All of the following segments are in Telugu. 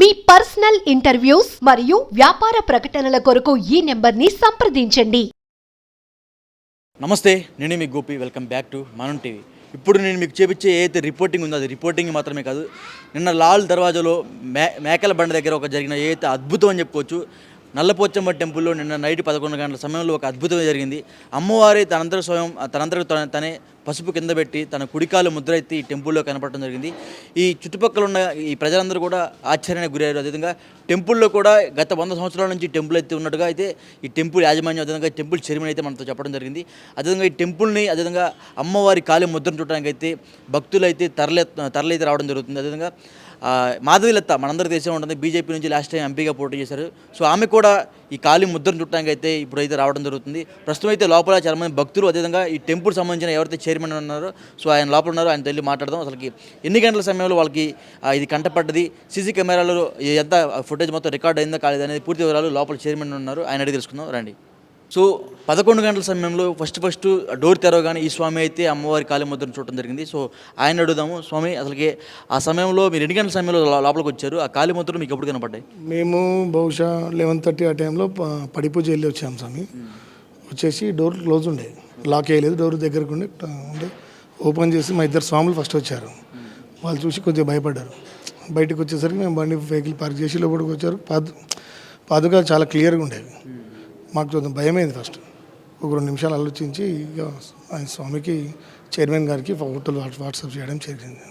మీ పర్సనల్ ఇంటర్వ్యూస్ మరియు వ్యాపార ప్రకటనల కొరకు ఈ నెంబర్ని సంప్రదించండి. నమస్తే, నేను మీ గోపి. వెల్కమ్ బ్యాక్ టు మనం టీవీ. ఇప్పుడు నేను మీకు చూపించే ఏదైతే రిపోర్టింగ్ ఉందో అది రిపోర్టింగ్ మాత్రమే కాదు. నిన్న లాల్ దర్వాజాలో మేకల బండ దగ్గర ఒక జరిగిన ఏదైతే అద్భుతం అని చెప్పుకోవచ్చు. నల్లపోచమ్మ టెంపుల్లో నిన్న నైట్ 11 గంటల సమయంలో ఒక అద్భుతం జరిగింది. అమ్మవారి తనంతట తనే పసుపు కింద పెట్టి తన కుడికాలు ముద్ర ఎత్తి ఈ టెంపుల్లో కనపడటం జరిగింది. ఈ చుట్టుపక్కల ఉన్న ఈ ప్రజలందరూ కూడా ఆశ్చర్యానికి గురయ్యారు. అదేవిధంగా టెంపుల్లో కూడా గత 100 సంవత్సరాల నుంచి టెంపుల్ అయితే ఉన్నట్టుగా అయితే ఈ టెంపుల్ యాజమాన్యం, అదేవిధంగా టెంపుల్ చైర్మన్ అయితే మనతో చెప్పడం జరిగింది. అదేవిధంగా ఈ టెంపుల్ని, అదేవిధంగా అమ్మవారి కాలి ముద్రను చూడడానికి అయితే భక్తులు అయితే తరలైతే రావడం జరుగుతుంది. అదేవిధంగా మాధవీలత మనందరికీ తెలిసే ఉంటుంది, బీజేపీ నుంచి లాస్ట్ టైం ఎంపీగా పోటీ చేశారు. సో ఆమె కూడా ఈ కాలి ముద్రను చుట్టడానికి అయితే ఇప్పుడైతే రావడం జరుగుతుంది. ప్రస్తుతం అయితే లోపల చాలా మంది భక్తులు, అదేవిధంగా ఈ టెంపుల్ సంబంధించిన ఎవరైతే చైర్మన్ ఉన్నారో సో ఆయన లోపల ఉన్నారో ఆయన వెళ్ళి మాట్లాడదాం. అసలుకి ఎన్ని గంటల సమయంలో వాళ్ళకి ఇది కంటపడ్డది, సీసీ కెమెరాలో ఎంత ఫుటేజ్ మొత్తం రికార్డ్ అయిందా కాలేదు అనేది పూర్తి వివరాలు లోపల చైర్మన్ ఉన్నారు, ఆయన అడిగి తెలుసుకుందాం రండి. సో 11 గంటల సమయంలో ఫస్ట్ డోర్ తెరవగానే ఈ స్వామి అయితే అమ్మవారి కాలి ముద్రను చూడటం జరిగింది. సో ఆయన అడుగుదాము, స్వామి అసలుకి ఆ సమయంలో మీరు 2 గంటల సమయంలో లోపలికి వచ్చారు, ఆ కాలి ముద్రలు మీకు ఎప్పుడు కనపడ్డాయి? మేము బహుశా 11:30 ఆ టైంలో పడిపూజ వెళ్ళి వచ్చాము స్వామి. వచ్చేసి డోర్ క్లోజ్ ఉండే, లాక్ వేయలేదు, డోర్ దగ్గరకు ఉండే ఓపెన్ చేసి మా ఇద్దరు స్వాములు ఫస్ట్ వచ్చారు. వాళ్ళు చూసి కొంచెం భయపడ్డారు. బయటకు వచ్చేసరికి మేము బండి వెహికల్ పార్క్ చేసి లోపలికి వచ్చారు. పాదుగా చాలా క్లియర్గా ఉండేవి. మాకు కొంచెం భయమైంది. ఫస్ట్ ఒక 2 నిమిషాలు ఆలోచించి ఇక ఆయన స్వామికి చైర్మన్ గారికి ఫోటోలు వాట్సాప్ చేయడం జరిగింది.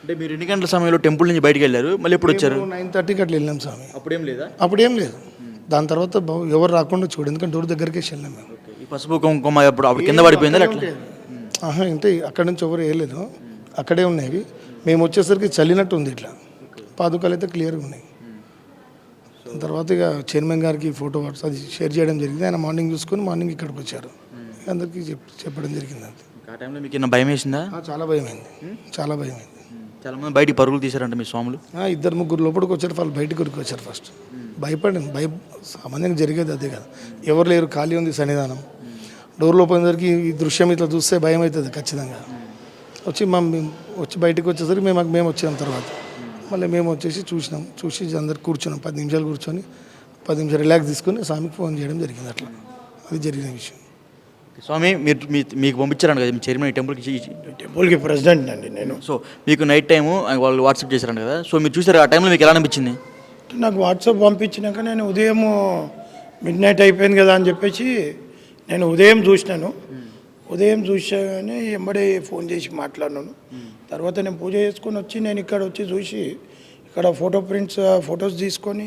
అంటే మీరు 2 గంటల సమయంలో టెంపుల్ నుంచి బయటకు వెళ్ళారు, మళ్ళీ ఎప్పుడు వచ్చారు? 9:30కి అట్లా వెళ్ళాం స్వామి. అప్పుడేం లేదు. దాని తర్వాత ఎవరు రాకుండా చూడు, ఎందుకంటే డోర్ దగ్గరికి వెళ్ళాం మేము. ఈ పసుపు కుంకుమ అప్పుడు కింద పడిపోయిందా? అంటే అక్కడి నుంచి ఎవరు వేయలేదు, అక్కడే ఉన్నాయి. మేము వచ్చేసరికి చల్లినట్టు ఉంది, ఇట్లా పాదుకాలు అయితే క్లియర్గా ఉన్నాయి. తర్వాత ఇక చైర్మన్ గారికి ఫోటో అది షేర్ చేయడం జరిగింది. ఆయన మార్నింగ్ చూసుకొని మార్నింగ్ ఇక్కడికి వచ్చారు, అందరికీ చెప్పడం జరిగింది. అంతే. ఆ టైంలో మీకు భయం వేసిందా? చాలా భయమైంది, చాలా భయమైంది. చాలా మంది బయటికి పరుగులు తీశారంట మీ స్వాములు? 2-3 లోపలికి వచ్చారు, వాళ్ళు బయటకు ఉరికి వచ్చారు. ఫస్ట్ భయపడింది, సామాన్యంగా జరిగేది అదే కదా. ఎవరు లేరు, ఖాళీ ఉంది సన్నిధానం. డోర్ లోపలికి ఈ దృశ్యం ఇట్లా చూస్తే భయం అవుతుంది ఖచ్చితంగా. వచ్చి బయటకు వచ్చేసరికి మేము వచ్చాం. తర్వాత మళ్ళీ మేము వచ్చేసి చూసి అందరు కూర్చున్నాం. 10 నిమిషాలు కూర్చొని 10 నిమిషాలు రిలాక్స్ తీసుకొని స్వామికి ఫోన్ చేయడం జరిగింది. అట్లా అది జరిగిన విషయం. స్వామి మీకు పంపించారంట కదా మీ చైర్మన్ టెంపుల్కి ప్రెసిడెంట్ అండి నేను. సో మీకు నైట్ టైము వాళ్ళు వాట్సాప్ చేశారంట కదా, సో మీరు చూసారు ఆ టైంలో మీకు ఎలా అనిపించింది? నాకు వాట్సాప్ పంపించినాక నేను ఉదయం మిడ్నైట్ అయిపోయింది కదా అని చెప్పేసి నేను ఉదయం చూసినాను. ఉదయం చూసాగానే ఎంబడే ఫోన్ చేసి మాట్లాడినాను. తర్వాత నేను పూజ చేసుకొని వచ్చి నేను ఇక్కడ వచ్చి చూసి ఇక్కడ ఫొటోస్ తీసుకొని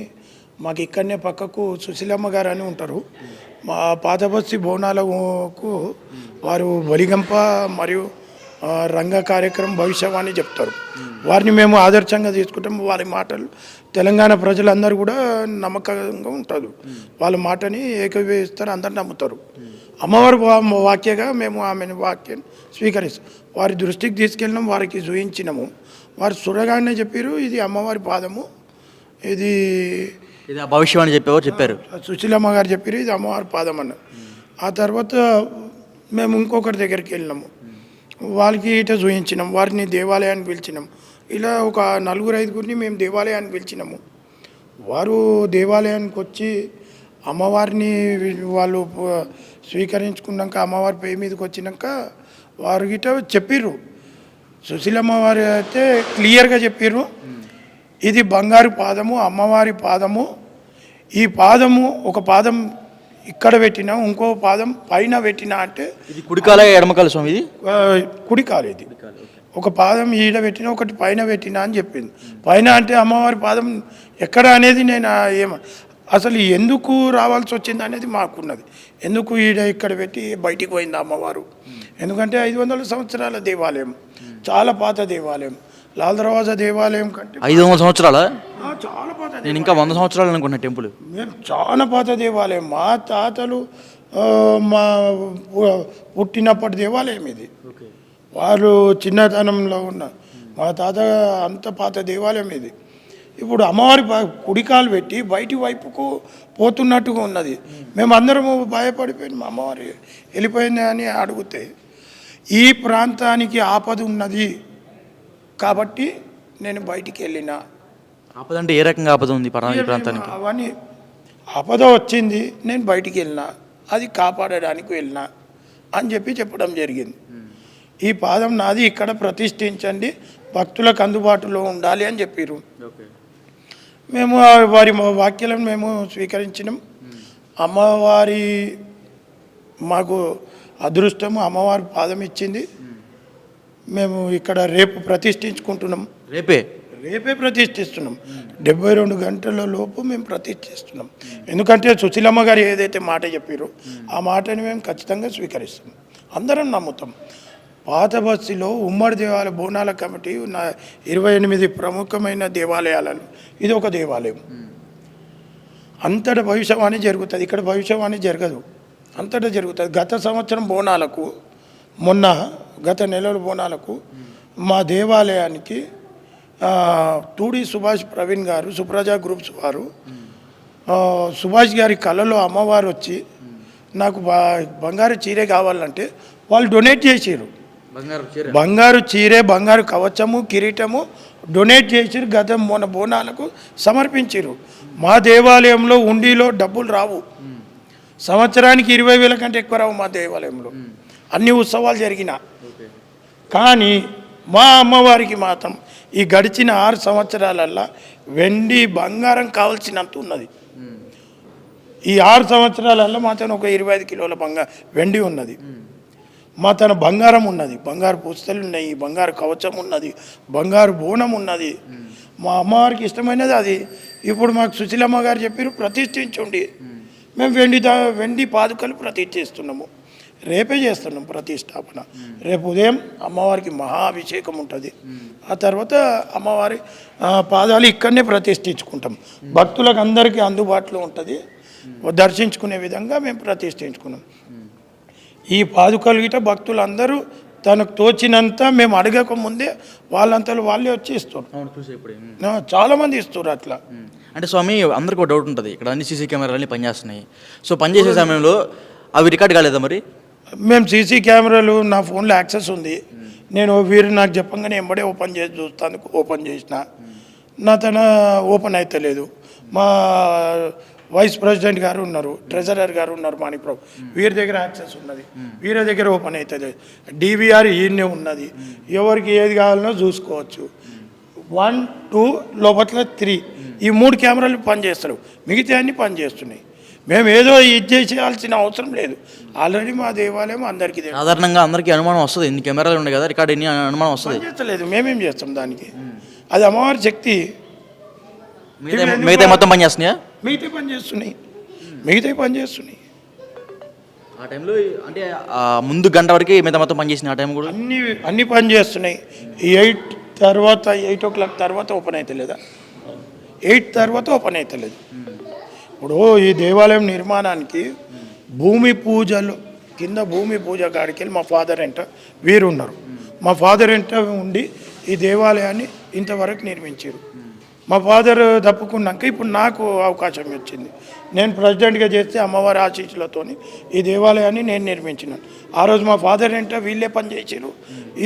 మాకు ఇక్కడనే పక్కకు సుశీలమ్మ గారు అని ఉంటారు, మా పాతబస్తి బోనాలకు వారు బలిగంప మరియు రంగ కార్యక్రమం భవిష్యవాణి చెప్తారు. వారిని మేము ఆదర్శంగా తీసుకుంటాం. వారి మాటలు తెలంగాణ ప్రజలందరూ కూడా నమ్మకంగా ఉంటారు. వాళ్ళ మాటని ఏకీభవిస్తారు, అందరు నమ్ముతారు. అమ్మవారి వాక్యగా మేము ఆమెను వాక్యాన్ని స్వీకరిస్తాం. వారి దృష్టికి తీసుకెళ్ళినాం, వారికి చూపించినాము. వారు చూడగానే చెప్పారు, ఇది అమ్మవారి పాదము, ఇది భవిష్యవాణి చెప్పారు. సుశీలమ్మ గారు చెప్పారు, ఇది అమ్మవారి పాదం అన్న. ఆ తర్వాత మేము ఇంకొకరి దగ్గరికి వెళ్ళినాము, వాళ్ళకి ఇట చూపించినాం, వారిని దేవాలయానికి పిలిచినాం. ఇలా ఒక 4-5 మేము దేవాలయానికి పిలిచినాము. వారు దేవాలయానికి వచ్చి అమ్మవారిని వాళ్ళు స్వీకరించుకున్నాక అమ్మవారి పేరు మీదకి వచ్చినాక వారు గిట చెప్పిర్రు. సుశీలమ్మ వారు అయితే క్లియర్గా చెప్పిర్రు, ఇది బంగారు పాదము, అమ్మవారి పాదము. ఈ పాదము ఒక పాదం ఇక్కడ పెట్టినా, ఇంకో పాదం పైన పెట్టినా అంటే ఇది కుడికాల ఎడమకాల స్వామి? ఇది కుడికాలు. ఇది ఒక పాదం ఈడ పెట్టినా, ఒకటి పైన పెట్టినా అని చెప్పింది. పైన అంటే అమ్మవారి పాదం ఎక్కడ అనేది నేను అసలు ఎందుకు రావాల్సి వచ్చింది అనేది మాకున్నది. ఎందుకు ఇక్కడ పెట్టి బయటికి పోయింది అమ్మవారు? ఎందుకంటే 500 సంవత్సరాల దేవాలయం, చాలా పాత దేవాలయం. లాల్ దర్వాజా దేవాలయం కంటే 500 సంవత్సరాల? చాలా పాత. నేను ఇంకా 100 సంవత్సరాలు అనుకున్నా టెంపుల్. మేము చాలా పాత దేవాలయం, మా తాతలు మా పుట్టినప్పటి దేవాలయం ఇది. వారు చిన్నతనంలో ఉన్న మా తాత అంత పాత దేవాలయం ఇది. ఇప్పుడు అమ్మవారి కుడికాలు పెట్టి బయటి వైపుకు పోతున్నట్టుగా ఉన్నది. మేమందరము భయపడిపోయినాం, అమ్మవారి వెళ్ళిపోయింది అని అడిగితే ఈ ప్రాంతానికి ఆపద ఉన్నది కాబట్టి నేను బయటికి వెళ్ళిన ఆపద అంటే ఏ రకంగా ఆపద ఉంది ఈ ప్రాంతానికి? అవన్నీ ఆపద వచ్చింది, నేను బయటికి వెళ్ళినా, అది కాపాడడానికి వెళ్ళినా అని చెప్పడం జరిగింది. ఈ పాదం నాది, ఇక్కడ ప్రతిష్ఠించండి, భక్తులకు అందుబాటులో ఉండాలి అని చెప్పారు. మేము వారి వాక్యాలను మేము స్వీకరించినాం. అమ్మవారి మాకు అదృష్టము, అమ్మవారి పాదం ఇచ్చింది. మేము ఇక్కడ రేపు ప్రతిష్ఠించుకుంటున్నాం. రేపే ప్రతిష్ఠిస్తున్నాం. 72 గంటల లోపు మేము ప్రతిష్ఠిస్తున్నాం. ఎందుకంటే సుశీలమ్మ గారు ఏదైతే మాట చెప్పారో ఆ మాటని మేము ఖచ్చితంగా స్వీకరిస్తాం, అందరం నమ్ముతాం. పాత బస్తీలో ఉమ్మడి దేవాలయ బోనాల కమిటీ 28 ప్రముఖమైన దేవాలయాలలో ఇది ఒక దేవాలయం. అంతటా భవిష్యవాణి జరుగుతుంది, ఇక్కడ భవిష్యవాణి జరగదు, అంతటా జరుగుతుంది. గత సంవత్సరం బోనాలకు, గత నెలల బోనాలకు మా దేవాలయానికి టూడి సుభాష్ ప్రవీణ్ గారు, సుప్రజా గ్రూప్స్ వారు, సుభాష్ గారి కళలో అమ్మవారు వచ్చి నాకు బంగారు చీరే కావాలంటే వాళ్ళు డొనేట్ చేసారు. బంగారు చీరే, బంగారు కవచము, కిరీటము డొనేట్ చేసి గత బోనాలకు సమర్పించారు. మా దేవాలయంలో ఉండిలో డబ్బులు రావు, సంవత్సరానికి 20,000 కంటే ఎక్కువ రావు మా దేవాలయంలో, అన్ని ఉత్సవాలు జరిగిన. కానీ మా అమ్మవారికి మాత్రం ఈ గడిచిన 6 సంవత్సరాలల్లో వెండి బంగారం కావాల్సినంత ఉన్నది. ఈ 6 సంవత్సరాలలో మాత్రం ఒక 25 కిలోల వెండి ఉన్నది. మా తన బంగారం ఉన్నది, బంగారు పుస్తలు ఉన్నాయి, బంగారు కవచం ఉన్నది, బంగారు బోనం ఉన్నది. మా అమ్మవారికి ఇష్టమైనది అది. ఇప్పుడు మాకు సుశీలమ్మ గారు చెప్పారు ప్రతిష్ఠించండి, మేము వెండి పాదుకలు ప్రతిష్ఠిస్తున్నాము. రేపే చేస్తున్నాం ప్రతిష్టాపన. రేపు ఉదయం అమ్మవారికి మహాభిషేకం ఉంటుంది. ఆ తర్వాత అమ్మవారి పాదాలు ఇక్కడనే ప్రతిష్ఠించుకుంటాం. భక్తులకు అందరికీ అందుబాటులో ఉంటుంది, దర్శించుకునే విధంగా మేము ప్రతిష్ఠించుకున్నాం. ఈ పాదుకలు గిట భక్తులందరూ తనకు తోచినంత, మేము అడగక ముందే వాళ్ళంతలో వాళ్ళే వచ్చి ఇస్తారు. చాలామంది ఇస్తారు అట్లా. అంటే స్వామి, అందరికీ ఒక డౌట్ ఉంటుంది, ఇక్కడ అన్ని సీసీ కెమెరాలు పనిచేస్తున్నాయి. సో పనిచేసే సమయంలో అవి రికార్డ్ కాలేదా మరి? మేము సీసీ కెమెరాలు నా ఫోన్లో యాక్సెస్ ఉంది. నేను వీరు నాకు చెప్పంగానే ఎంబడే ఓపెన్ చేసి చూస్తాను, ఓపెన్ చేసిన నా తన ఓపెన్ అయితే లేదు. మా వైస్ ప్రెసిడెంట్ గారు ఉన్నారు, ట్రెజరర్ గారు ఉన్నారు మాణిక్రావు, వీరి దగ్గర యాక్సెస్ ఉన్నది, వీరి దగ్గర ఓపెన్ అవుతుంది. డివిఆర్ ఈయనే ఉన్నది, ఎవరికి ఏది కావాలనో చూసుకోవచ్చు. 1, 2 లోపల 3 ఈ 3 కెమెరాలు పనిచేస్తారు, మిగతా అన్నీ పనిచేస్తున్నాయి. మేము ఏదో ఇది చేయాల్సిన అవసరం లేదు, ఆల్రెడీ మా దేవాలయం అందరికీ సాధారణంగా అందరికీ అనుమానం వస్తుంది, ఇన్ని కెమెరాలు ఉన్నాయి కదా, రికార్డ్ ఎన్ని అనుమానం వస్తుంది. చేస్తలేదు, మేమేం చేస్తాం దానికి, అది అమ్మవారి శక్తి. మిగతా మొత్తం పని చేస్తున్నాయా? మిగతా పని చేస్తున్నాయి. ఆ టైంలో అంటే ముందు గంట వరకు మిగతా మొత్తం పని చేసినాయి. ఆ టైం కూడా అన్ని పని చేస్తున్నాయి. 8 తర్వాత 8 o'clock తర్వాత ఓపెన్ అవుతలేదా? 8 తర్వాత ఓపెన్ అవుతలేదు. ఇప్పుడు ఈ దేవాలయం నిర్మాణానికి భూమి పూజలు కింద భూమి పూజ కాడికి వెళ్ళి మా ఫాదర్ ఎంట వీరు ఉన్నారు. మా ఫాదర్ ఎంట ఉండి ఈ దేవాలయాన్ని ఇంతవరకు నిర్మించారు. మా ఫాదర్ తప్పుకున్నాక ఇప్పుడు నాకు అవకాశం వచ్చింది. నేను ప్రెసిడెంట్గా చేస్తే అమ్మవారి ఆశీస్సులతో ఈ దేవాలయాన్ని నేను నిర్మించినాను. ఆ రోజు మా ఫాదర్ ఎంట వీళ్ళే పనిచేసారు,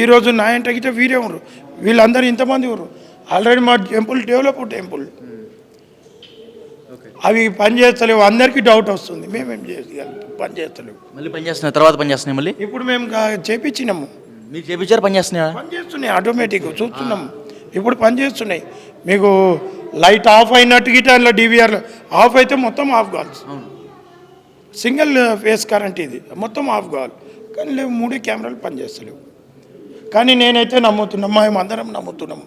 ఈరోజు నా ఎంట గిట్ట వీరే ఉన్నారు. వీళ్ళందరూ ఇంతమంది ఉన్నారు. ఆల్రెడీ మా టెంపుల్ డెవలప్ టెంపుల్, అవి పనిచేస్తలేవు. అందరికీ డౌట్ వస్తుంది, మేమేం చేయగలుగుతాం, పనిచేస్తలేవు. మళ్ళీ పనిచేస్తున్నాయి, తర్వాత పనిచేస్తున్నాయి. మళ్ళీ ఇప్పుడు మేము చేపించినాము, మీరు చేపించారు, పనిచేస్తున్నాయి ఆటోమేటిక్గా చూస్తున్నాము. ఇప్పుడు పనిచేస్తున్నాయి. మీకు లైట్ ఆఫ్ అయినట్టు గిట్ట అందులో డివిఆర్లో ఆఫ్ అయితే మొత్తం ఆఫ్ కావాలి. సింగిల్ ఫేస్ కరెంట్ ఇది, మొత్తం ఆఫ్ కావాలి. కానీ లేవు, 3 కెమెరాలు పనిచేస్తలేవు. కానీ నేనైతే నమ్ముతున్నాం, మేము అందరం నమ్ముతున్నాము.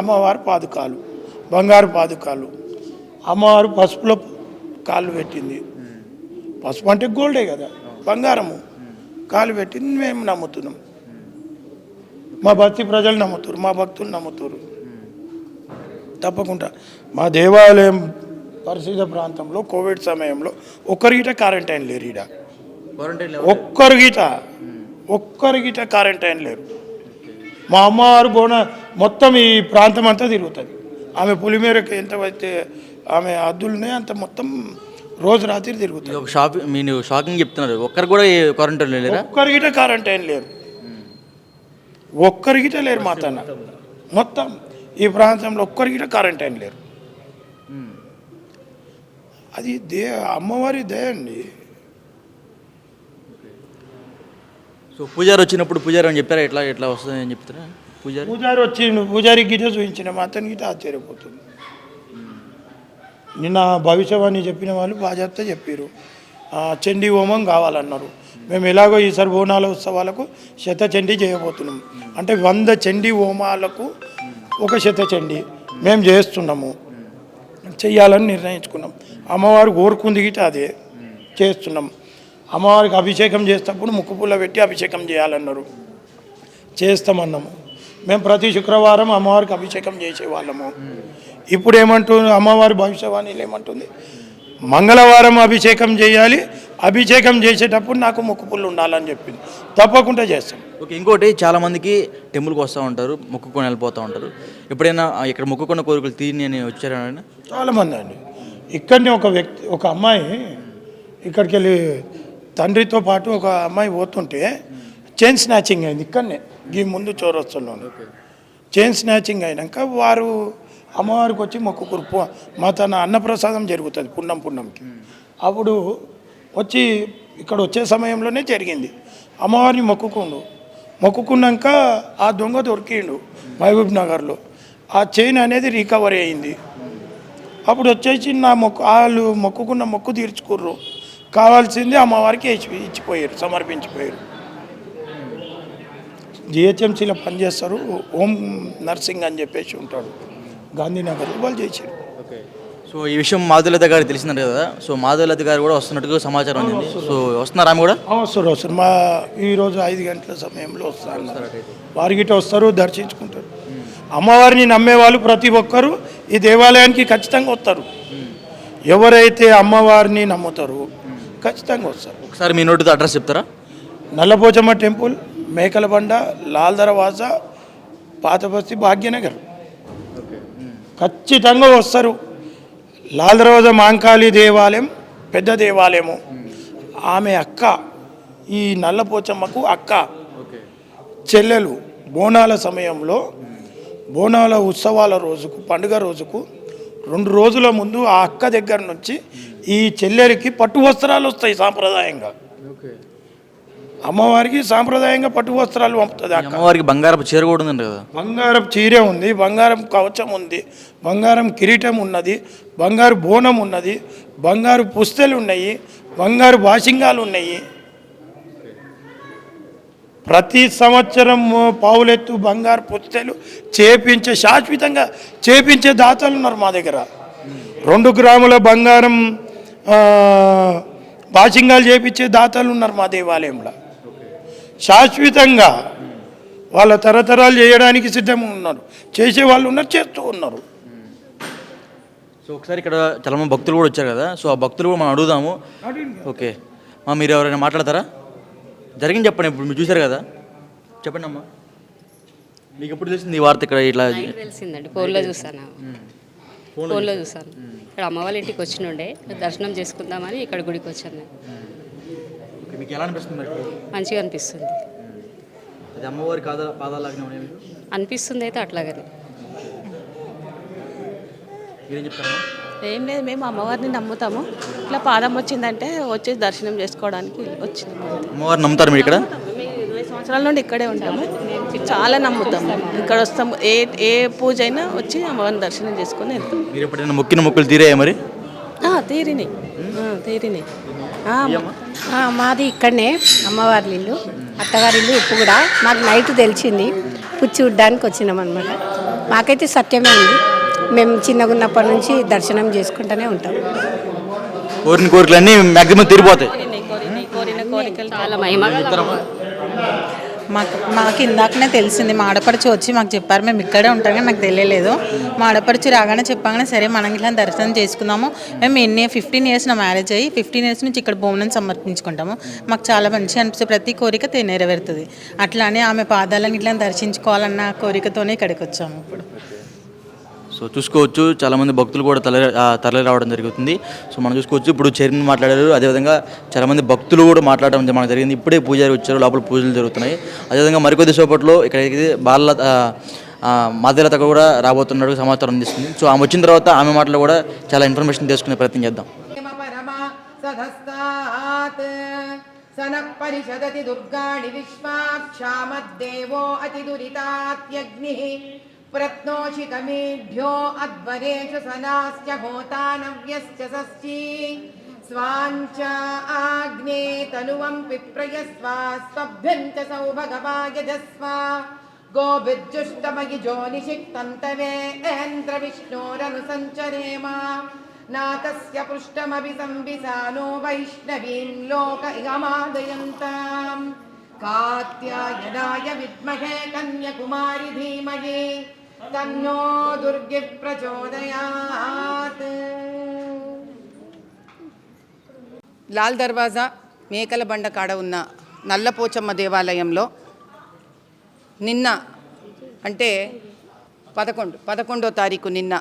అమ్మవారి పాదుకాలు, బంగారు పాదుకాలు, అమ్మవారు పసుపులో కాళ్ళు పెట్టింది. పసుపు అంటే గోల్డే కదా, బంగారము కాలు పెట్టింది. మేము నమ్ముతున్నాం, మా భక్తి ప్రజలు నమ్ముతారు, మా భక్తులు నమ్ముతారు. తప్పకుండా మా దేవాలయం పరిశుద్ధ ప్రాంతంలో కోవిడ్ సమయంలో ఒక్కరిగిట క్వారంటైన్ లేరు. ఈడ ఒక్కరిగిట క్వారంటైన్ లేరు. మా అమ్మవారు మొత్తం ఈ ప్రాంతం అంతా తిరుగుతుంది. ఆమె పులిమేరకు ఎంత అయితే ఆమె హద్దులున్నాయి అంత మొత్తం రోజు రాత్రి తిరుగుతుంది. మీరు షాకింగ్ చెప్తున్నారు, ఒక్కరు కూడా క్వారంటైన్ లేరు, ఒక్కరిగిట క్వారంటైన్ లేరు, ఒక్కరిగిట లేరు. మా తన మొత్తం ఈ ప్రాంతంలో ఒక్కరికి కరెంట్ అయిన లేరు. అది అమ్మవారి దయ అండి. సో పూజారి వచ్చినప్పుడు పూజారి అని చెప్పారా ఎట్లా ఎట్లా వస్తుంది అని చెప్తారా? పూజారి వచ్చిండు, పూజారి గిట చూపించిన అతని గిట ఆశ్చర్యపోతుంది. నిన్న భవిష్యవాణి చెప్పిన వాళ్ళు బాధ్యత చెప్పారు. చండీ హోమం కావాలన్నారు. మేము ఎలాగో ఈసారి బోనాల ఉత్సవాలకు శతచండీ చేయబోతున్నాం. అంటే 100 చండీ హోమాలకు ఒక శతచండీ మేము చేస్తున్నాము, చెయ్యాలని నిర్ణయించుకున్నాం. అమ్మవారు కోరుకుంది గిట అదే చేస్తున్నాం. అమ్మవారికి అభిషేకం చేసేటప్పుడు ముక్కు పుల్ల పెట్టి అభిషేకం చేయాలన్నారు, చేస్తామన్నాము. మేము ప్రతి శుక్రవారం అమ్మవారికి అభిషేకం చేసేవాళ్ళము. ఇప్పుడు ఏమంటుంది అమ్మవారి భవిష్యవాణిలో ఏమంటుంది, మంగళవారం అభిషేకం చేయాలి, అభిషేకం చేసేటప్పుడు నాకు ముక్కు పుల్లు ఉండాలని చెప్పింది. తప్పకుండా చేస్తాం. ఓకే, ఇంకోటి చాలామందికి టెంపుల్కి వస్తూ ఉంటారు, మొక్కుకొని వెళ్ళిపోతూ ఉంటారు. ఎప్పుడైనా ఇక్కడ మొక్కుకున్న కోరికలు తీరిని అని వచ్చారా? చాలామంది అండి. ఇక్కడనే ఒక అమ్మాయి ఇక్కడికి వెళ్ళి తండ్రితో పాటు ఒక అమ్మాయి పోతుంటే చైన్ స్నాచింగ్ అయింది. ఇక్కడనే ఈ ముందు చౌరస్తాలోనే చైన్ స్నాచింగ్ అయినాక వారు అమ్మవారికి వచ్చి మొక్కుకురు. మా తన అన్నప్రసాదం జరుగుతుంది పున్నంకి. అప్పుడు వచ్చి ఇక్కడ వచ్చే సమయంలోనే జరిగింది. అమ్మవారిని మొక్కుకున్నాక ఆ దొంగ దొరికిండు మహబూబ్ నగర్లో. ఆ చైన్ అనేది రికవరీ అయింది. అప్పుడు వచ్చేసి నా వాళ్ళు మొక్కుకున్న మొక్కు తీర్చుకుర్రు. కావాల్సింది అమ్మవారికి ఇచ్చిపోయారు, సమర్పించిపోయారు. జిహెచ్ఎంసీలో పనిచేస్తారు, ఓం నర్సింగ్ అని చెప్పేసి ఉంటాడు గాంధీనగర్లో. వాళ్ళు చేశారు. సో ఈ విషయం మాధులత గారు తెలిసిందంట కదా, సో మాధులత గారు కూడా వస్తున్నట్టుగా సమాచారం అందింది. సో వస్తున్నారు ఆమె కూడా? వస్తారు. మా ఈరోజు 5 గంటల సమయంలో వస్తారు. వారిగిట వస్తారు, దర్శించుకుంటారు. అమ్మవారిని నమ్మే వాళ్ళు ప్రతి ఒక్కరూ ఈ దేవాలయానికి ఖచ్చితంగా వస్తారు. ఎవరైతే అమ్మవారిని నమ్ముతారో ఖచ్చితంగా వస్తారు. ఒకసారి మీ నోటితో అడ్రస్ చెప్తారా? నల్లపోచమ్మ టెంపుల్, మేకలబండ, లాల్ దర్వాజా, పాతబస్తీ, భాగ్యనగర్. ఖచ్చితంగా వస్తారు. లాల్ దర్వాజా మాంకాళి దేవాలయం పెద్ద దేవాలయము. ఆమె అక్క, ఈ నల్లపోచమ్మకు అక్క చెల్లెలు. బోనాల సమయంలో, బోనాల ఉత్సవాల రోజుకు, పండుగ రోజుకు 2 రోజుల ముందు ఆ అక్క దగ్గర నుంచి ఈ చెల్లెలికి పట్టు వస్త్రాలు వస్తాయి సాంప్రదాయంగా. అమ్మవారికి సాంప్రదాయంగా పట్టు వస్త్రాలు పంపుతుంది. అమ్మవారికి బంగారపు చీర కూడా ఉందండి కదా? బంగారపు చీర ఉంది, బంగారం కవచం ఉంది, బంగారం కిరీటం ఉన్నది, బంగారు బోనం ఉన్నది, బంగారు పుస్తెలు ఉన్నాయి, బంగారు బాసింగాలు ఉన్నాయి. ప్రతి సంవత్సరం పావులెత్తు బంగారు పుస్తెలు శాశ్వతంగా చేపించే దాతలు ఉన్నారు మా దగ్గర. 2 గ్రాముల బంగారం బాసింగాలు చేపించే దాతలు ఉన్నారు మా దేవాలయంలో. శాశ్వతంగా వాళ్ళ తరతరాలు చేయడానికి సిద్ధంగా ఉన్నారు, చేసే వాళ్ళు ఉన్నారు, చేస్తూ ఉన్నారు. సో ఒకసారి ఇక్కడ చాలా మంది భక్తులు కూడా వచ్చారు కదా, సో ఆ భక్తులు కూడా మనం అడుగుదాము. ఓకే, మీరు ఎవరైనా మాట్లాడతారా? జరిగింది చెప్పండి. ఇప్పుడు మీరు చూశారు కదా, చెప్పండి అమ్మా. మీకు ఎప్పుడు తెలిసింది ఈ వార్త? ఇక్కడ ఇట్లా తెలిసిందండి, ఫోన్లో చూసాను. ఇక్కడ అమ్మ వాళ్ళ ఇంటికి వచ్చినుండే, దర్శనం చేసుకుందామని ఇక్కడ గుడికి వచ్చాను. మీకు ఎలా అనిపిస్తుంది? మంచిగా అనిపిస్తుంది. అది అమ్మవారి పాదాలాగానే అనిపిస్తుంది అయితే అట్లాగని. మీరేం చెప్తారా? ఏం లేదు, మేము అమ్మవారిని నమ్ముతాము. ఇట్లా పాదం వచ్చిందంటే వచ్చి దర్శనం చేసుకోవడానికి వచ్చినాము. అమ్మవారిని నమ్ముతారు మీరు? ఇక్కడ 20 సంవత్సరాల నుండి ఇక్కడే ఉంటాము, చాలా నమ్ముతాము. ఇక్కడ వస్తాము, ఏ పూజ అయినా వచ్చి అమ్మవారిని దర్శనం చేసుకొని వెళ్తాం. మీరు ఎప్పుడైనా మొక్కిన మొక్కులు తీరాయా మరి? తీరినాయి. మాది ఇక్కడనే అమ్మవారి ఇల్లు, అత్తగారి ఇల్లు. ఇప్పుడు కూడా మాకు నైట్ తెలిసింది, పుచ్చి ఉడ్డానికి వచ్చినాం అనమాట. మాకైతే సత్యమే ఉంది. మేము చిన్నగా ఉన్నప్పటి నుంచి దర్శనం చేసుకుంటూనే ఉంటాం. కోరిన కోరికలన్నీ మ్యాక్సిమం తీరిపోతాయి. కోరిన కోరికలు చాలా మహిమగా మాకు ఇందాకనే తెలిసింది. మా ఆడపడుచు వచ్చి మాకు చెప్పారు, మేము ఇక్కడే ఉంటాం కానీ నాకు తెలియలేదు. మా ఆడపడుచు రాగానే చెప్పగానే సరే మనం ఇట్లా దర్శనం చేసుకుందాము. మేము 15 ఇయర్స్ నా మ్యారేజ్ అయ్యి 15 ఇయర్స్ నుంచి ఇక్కడ బోనం సమర్పించుకుంటాము. మాకు చాలా మంచిగా అనిపిస్తుంది, ప్రతి కోరిక నెరవేరుతుంది. అట్లానే ఆమె పాదాలను ఇట్లా దర్శించుకోవాలన్న కోరికతోనే ఇక్కడికి వచ్చాము. ఇప్పుడు సో చూసుకోవచ్చు, చాలామంది భక్తులు కూడా తరలి రావడం జరుగుతుంది. సో మనం చూసుకోవచ్చు, ఇప్పుడు చైర్మన్ మాట్లాడారు, అదేవిధంగా చాలామంది భక్తులు కూడా మాట్లాడడం మనకు జరిగింది. ఇప్పుడే పూజారి వచ్చారు, లోపల పూజలు జరుగుతున్నాయి. అదేవిధంగా మరికొద్ది సేపట్లో ఇక్కడ మాధులత కూడా రాబోతున్నట్టు సమాచారం అందిస్తుంది. సో ఆమె వచ్చిన తర్వాత ఆమె మాటలో కూడా చాలా ఇన్ఫర్మేషన్ తెలుసుకునే ప్రయత్నం చేద్దాం. సనః పరిషదతి దుర్గాణి విశ్వాక్షామద్దేవో అతిదురితాత్యగ్నిః ప్రత్నోషికమేభ్యో అధ్వరేషు సనాశ్చ హోతానవ్యశ్చ షష్ఠీ స్వాంచ ఆగ్నే తనువం పిప్రయస్వ స్వభ్యం చ సౌభగవాయజస్వ గోభిర్జుష్టమయి జోనిషిక్తం తవేంద్ర విష్ణోరను సంచరేమ నాతస్య పృష్టమభి సంవిసానో వైష్ణవీం లోక ఇగమాదయంతాం కాత్యాయనాయ విద్మహే కన్యకుమారి ధీమహి తన్నో దుర్గి ప్రచోదయాత్. లాల్ దర్వాజా మేకల బండ కాడ ఉన్న నల్లపోచమ్మ దేవాలయంలో నిన్న అంటే 11వ తారీఖు నిన్న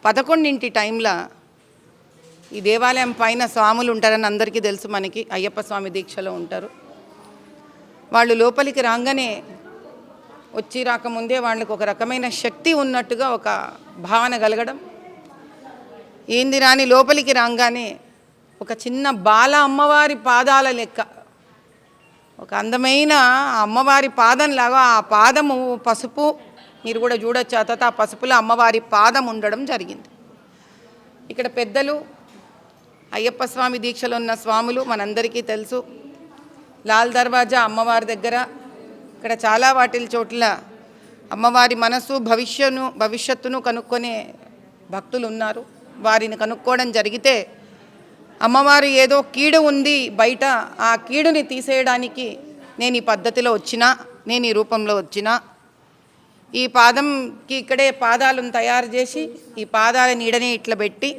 11 టైంలో ఈ దేవాలయం పైన స్వాములు ఉంటారని అందరికీ తెలుసు. మనకి అయ్యప్ప స్వామి దీక్షలో ఉంటారు. వాళ్ళు లోపలికి రాగానే వచ్చి రాకముందే వాళ్ళకి ఒక రకమైన శక్తి ఉన్నట్టుగా ఒక భావన కలగడం, ఏంది రాని లోపలికి రాగానే ఒక చిన్న బాల అమ్మవారి పాదాల లెక్క ఒక అందమైన అమ్మవారి పాదంలాగా ఆ పాదము పసుపు, మీరు కూడా చూడొచ్చు. ఆ పసుపులో అమ్మవారి పాదం ఉండడం జరిగింది. ఇక్కడ పెద్దలు అయ్యప్ప స్వామి దీక్షలో ఉన్న స్వాములు మనందరికీ తెలుసు. లాల్ దర్వాజా అమ్మవారి దగ్గర ఇక్కడ చాలా చోట్ల అమ్మవారి మనసు భవిష్యత్తును కనుక్కొనే భక్తులు ఉన్నారు. వారిని కనుక్కోవడం జరిగితే అమ్మవారు ఏదో కీడు ఉంది బయట, ఆ కీడుని తీసేయడానికి నేను ఈ పద్ధతిలో వచ్చినా, నేను ఈ రూపంలో వచ్చినా, ఈ పాదంకి ఇక్కడే పాదాలను తయారు చేసి ఈ పాదాల నీడని ఇట్లా పెట్టి,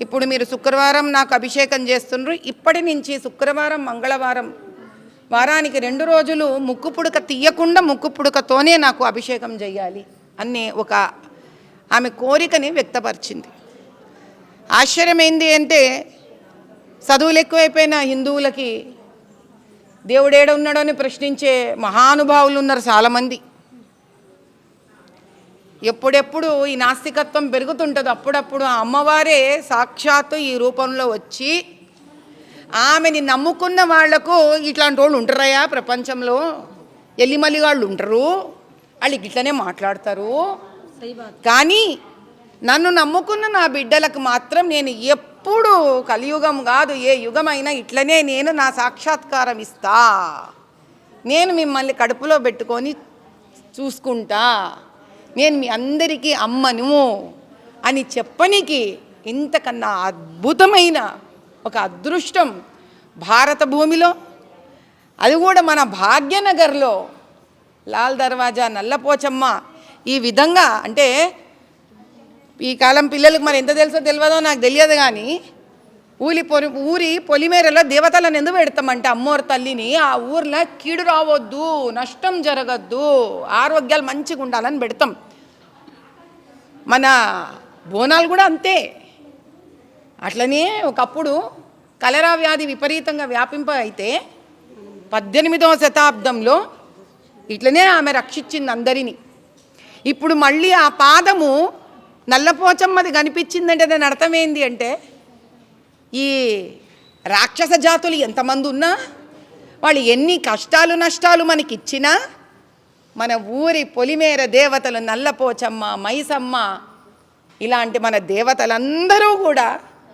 ఇప్పుడు మీరు శుక్రవారం నాకు అభిషేకం చేస్తుండ్రు, ఇప్పటి నుంచి శుక్రవారం మంగళవారం వారానికి 2 రోజులు ముక్కు పుడక తీయకుండా ముక్కు పుడకతోనే నాకు అభిషేకం చేయాలి అనే ఒక ఆమె కోరికని వ్యక్తపరిచింది. ఆశ్చర్యం ఏంది అంటే చదువులు ఎక్కువైపోయిన హిందువులకి దేవుడేడ ఉన్నాడో అని ప్రశ్నించే మహానుభావులు ఉన్నారు చాలామంది. ఎప్పుడెప్పుడు ఈ నాస్తికత్వం పెరుగుతుంటుందో అప్పుడప్పుడు ఆ అమ్మవారే సాక్షాత్తు ఈ రూపంలో వచ్చి ఆమెని నమ్ముకున్న వాళ్లకు ఇట్లాంటి వాళ్ళు ఉంటారయా ప్రపంచంలో, ఎల్లిమల్లి వాళ్ళు ఉంటారు, వాళ్ళు ఇట్లనే మాట్లాడతారు. కానీ నన్ను నమ్ముకున్న నా బిడ్డలకు మాత్రం నేను ఎప్పుడు కలియుగం కాదు ఏ యుగమైనా ఇట్లనే నేను నా సాక్షాత్కారం ఇస్తా, నేను మిమ్మల్ని కడుపులో పెట్టుకొని చూసుకుంటా, నేను మీ అందరికీ అమ్మను అని చెప్పనికి ఇంతకన్నా అద్భుతమైన ఒక అదృష్టం భారత భూమిలో, అది కూడా మన భాగ్యనగర్లో లాల్ దర్వాజా నల్లపోచమ్మ ఈ విధంగా అంటే ఈ కాలం పిల్లలకు మరి ఎంత తెలుసో తెలియదో నాకు తెలియదు. కానీ ఊరి పొలిమేరలో దేవతలను ఎందుకు పెడతామంటే అమ్మోరు తల్లిని, ఆ ఊర్లో కీడు రావద్దు, నష్టం జరగద్దు, ఆరోగ్యాలు మంచిగా ఉండాలని పెడతాం. మన బోనాలు కూడా అంతే. అట్లనే ఒకప్పుడు కలరా వ్యాధి విపరీతంగా వ్యాపింప అయితే 18వ శతాబ్దంలో ఇట్లనే ఆమె రక్షించింది అందరినీ. ఇప్పుడు మళ్ళీ ఆ పాదము నల్లపోచమ్మది కనిపించిందంటే దాని అర్థమైంది అంటే ఈ రాక్షస జాతులు ఎంతమంది ఉన్నా, వాళ్ళు ఎన్ని కష్టాలు నష్టాలు మనకి ఇచ్చినా, మన ఊరి పొలిమేర దేవతలు నల్లపోచమ్మ, మైసమ్మ ఇలాంటి మన దేవతలందరూ కూడా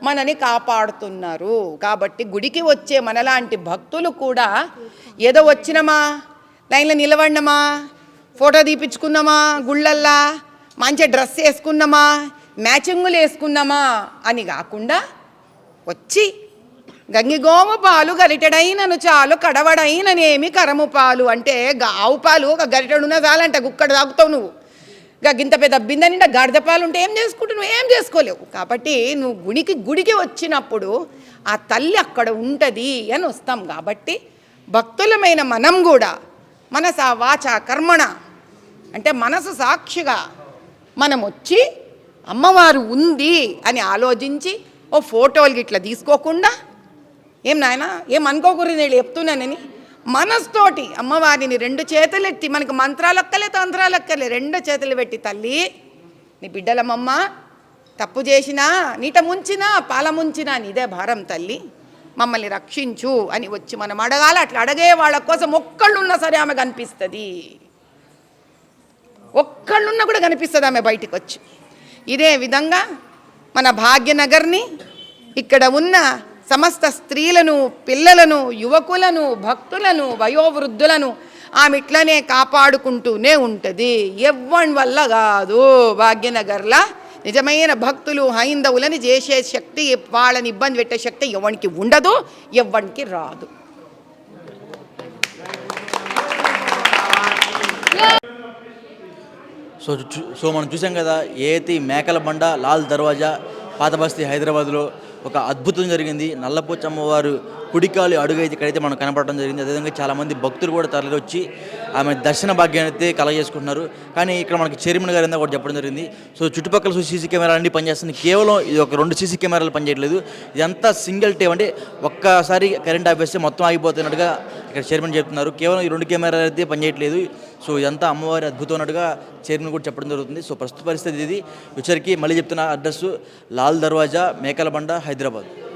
మనని కాపాడుతున్నారు. కాబట్టి గుడికి వచ్చే మనలాంటి భక్తులు కూడా ఏదో వచ్చినమా, లైన్లో నిలబడినమా, ఫోటో తీపించుకున్నామా, గుళ్ళల్లా మంచి డ్రెస్ వేసుకున్నామా, మ్యాచింగులు వేసుకున్నామా అని కాకుండా వచ్చి గంగిగోమ పాలు గరిటెడైనను చాలు కడవడైననేమి కరము పాలు అంటే ఆవు పాలు ఒక గరిటెడున్నా చాలంట, గుక్కడ తాగుతావు నువ్వు. గింత పెద్ద బిందె నిండా గాడిద పాలు ఉంటే ఏం చేసుకుంటావు, నువ్వు ఏం చేసుకోలేవు. కాబట్టి నువ్వు గుడికి వచ్చినప్పుడు ఆ తల్లి అక్కడ ఉంటుంది అని వస్తాం. కాబట్టి భక్తులమైన మనం కూడా మనస వాచ కర్మణ అంటే మనసు సాక్షిగా మనం వచ్చి అమ్మవారు ఉంది అని ఆలోచించి ఓ ఫోటోలు ఇట్లా తీసుకోకుండా, ఏం నాయన ఏం అనుకోకూడదు నేను చెప్తున్నానని మనస్తోటి అమ్మవారిని 2 చేతులు ఎత్తి, మనకు మంత్రాలు అక్కలే తంత్రాలు అక్కలే, 2 చేతులు పెట్టి, తల్లి నీ బిడ్డలమమ్మ, తప్పు చేసినా, నీట ముంచినా, పాల ముంచినా నీదే భారం తల్లి, మమ్మల్ని రక్షించు అని వచ్చి మనం అడగాలి. అట్లా అడిగే వాళ్ళ కోసం ఒక్కళ్ళున్నా సరే ఆమె కనిపిస్తుంది, ఒక్కళ్ళున్నా కూడా కనిపిస్తుంది ఆమె బయటికి వచ్చి. ఇదే విధంగా మన భాగ్యనగర్ని, ఇక్కడ ఉన్న సమస్త స్త్రీలను, పిల్లలను, యువకులను, భక్తులను, వయోవృద్ధులను ఆమె ఇట్లనే కాపాడుకుంటూనే ఉంటుంది. ఎవ్వని వల్ల కాదు. భాగ్యనగర్లా నిజమైన భక్తులు హైందవులని చేసే శక్తి, వాళ్ళని ఇబ్బంది పెట్టే శక్తి ఎవరికి ఉండదు, ఎవరికి రాదు. సో మనం చూసాం కదా, ఏతి మేకల బండ, లాల్ దర్వాజా, పాతబస్తీ హైదరాబాద్లో ఒక అద్భుతం జరిగింది. నల్లపోచమ్మవారు కుడికాలి అడుగైతే ఇక్కడైతే మనకు కనపడడం జరిగింది. అదేవిధంగా చాలామంది భక్తులు కూడా తరలి వచ్చి ఆమె దర్శన భాగ్యాన్ని అయితే కలగజేసుకుంటున్నారు. కానీ ఇక్కడ మనకి చైర్మన్ గారు కూడా చెప్పడం జరిగింది. సో చుట్టుపక్కల సీసీ కెమెరాలు అన్నీ పనిచేస్తుంది. కేవలం ఇది ఒక 2 సీసీ కెమెరాలు పనిచేయట్లేదు. ఇదంతా సింగిల్ టేప్, అంటే ఒక్కసారి కరెంట్ ఆపేస్తే మొత్తం ఆగిపోతున్నట్టుగా ఇక్కడ చైర్మన్ చెప్తున్నారు. కేవలం ఈ 2 కెమెరాలు అయితే పనిచేయట్లేదు. సో ఇదంతా అమ్మవారి అద్భుతం అన్నట్టుగా చైర్మన్ కూడా చెప్పడం జరుగుతుంది. సో ప్రస్తుత పరిస్థితి ఇది. వచ్చరికి మళ్ళీ చెప్తున్న అడ్రస్సు లాల్ దర్వాజా, మేకల బండ, హైదరాబాద్.